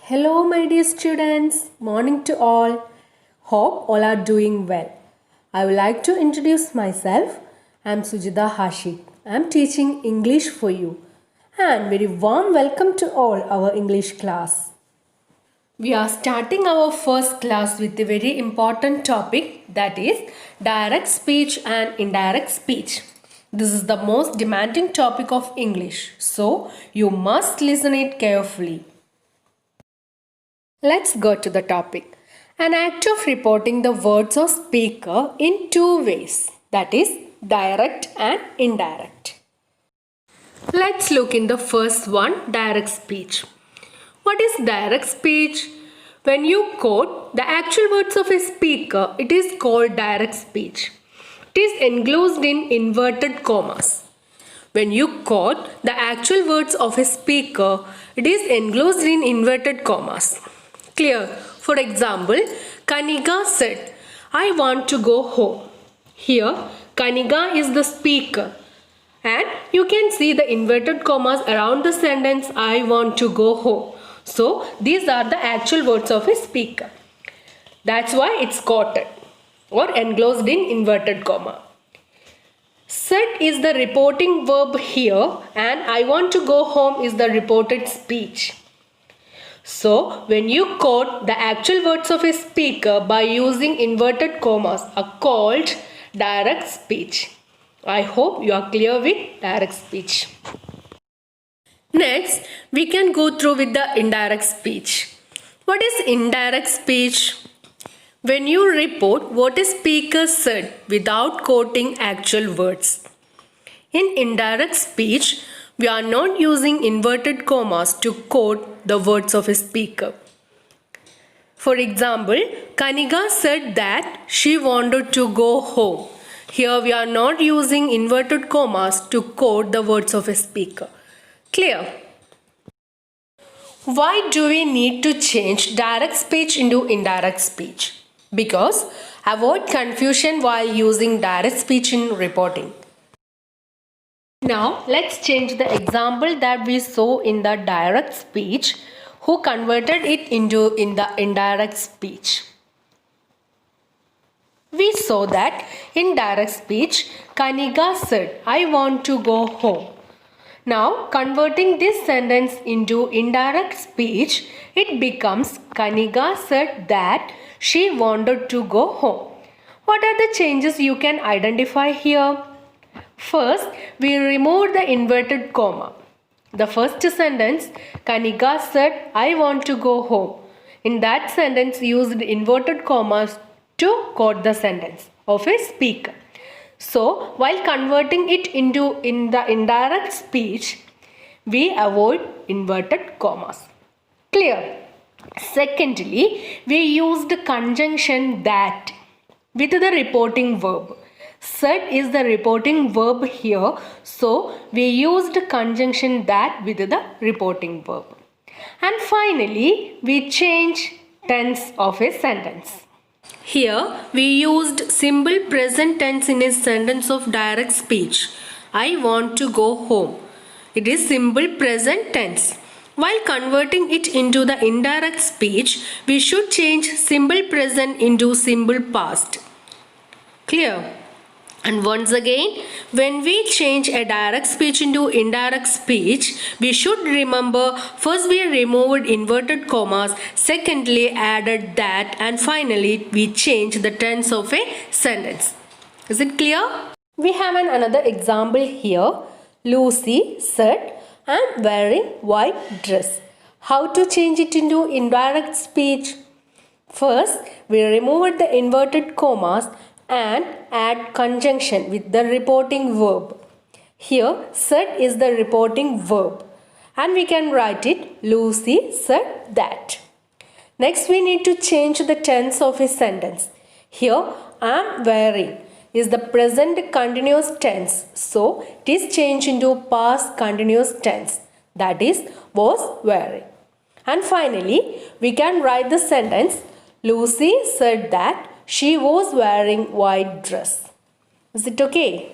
Hello, my dear students. Morning to all. Hope all are doing well. I would like to introduce myself. I am Sujita Hashik. I am teaching English for you. And very warm welcome to all our English class. We are starting our first class with a very important topic, that is direct speech and indirect speech. This is the most demanding topic of English, so you must listen it carefully. Let's go to the topic. An act of reporting the words of speaker in two ways, that is direct and indirect. Let's look in the first one, direct speech. What is direct speech? When you quote the actual words of a speaker, it is called direct speech. It is enclosed in inverted commas. When you quote the actual words of a speaker, it is enclosed in inverted commas. Clear? For example, Kanika said, I want to go home. Here, Kanika is the speaker. And you can see the inverted commas around the sentence, I want to go home. So, these are the actual words of a speaker. That's why it's quoted or enclosed in inverted comma. Said is the reporting verb here and I want to go home is the reported speech. So, when you quote the actual words of a speaker by using inverted commas are called direct speech. I hope you are clear with direct speech. Next, we can go through with the indirect speech. What is indirect speech? When you report what a speaker said without quoting actual words. In indirect speech, we are not using inverted commas to quote the words of a speaker. For example, Kanika said that she wanted to go home. Here we are not using inverted commas to quote the words of a speaker. Clear? Why do we need to change direct speech into indirect speech? Because avoid confusion while using direct speech in reporting. Now let's change the example that we saw in the direct speech who converted it into the indirect speech. We saw that in direct speech, Kanika said, I want to go home. Now, converting this sentence into indirect speech, it becomes Kanika said that she wanted to go home. What are the changes you can identify here? First, we remove the inverted comma. The first sentence, Kanika said, I want to go home. In that sentence, used inverted commas to quote the sentence of a speaker. So, while converting it into the indirect speech, we avoid inverted commas. Clear? Secondly, we used conjunction that with the reporting verb. Said is the reporting verb here, so we used conjunction that with the reporting verb. And finally, we change tense of a sentence. Here we used simple present tense in a sentence of direct speech. I want to go home. It is simple present tense. While converting it into the indirect speech, we should change simple present into simple past. Clear? And once again, when we change a direct speech into indirect speech, we should remember first we removed inverted commas, secondly added that, and finally we change the tense of a sentence. Is it clear? We have another example here. Lucy said, I am wearing white dress. How to change it into indirect speech? First, we removed the inverted commas and add conjunction with the reporting verb. Here, said is the reporting verb and we can write it Lucy said that. Next, we need to change the tense of a sentence. Here, I am wearing is the present continuous tense. So, it is changed into past continuous tense. That is, was wearing. And finally, we can write the sentence Lucy said that she was wearing white dress. Is it okay?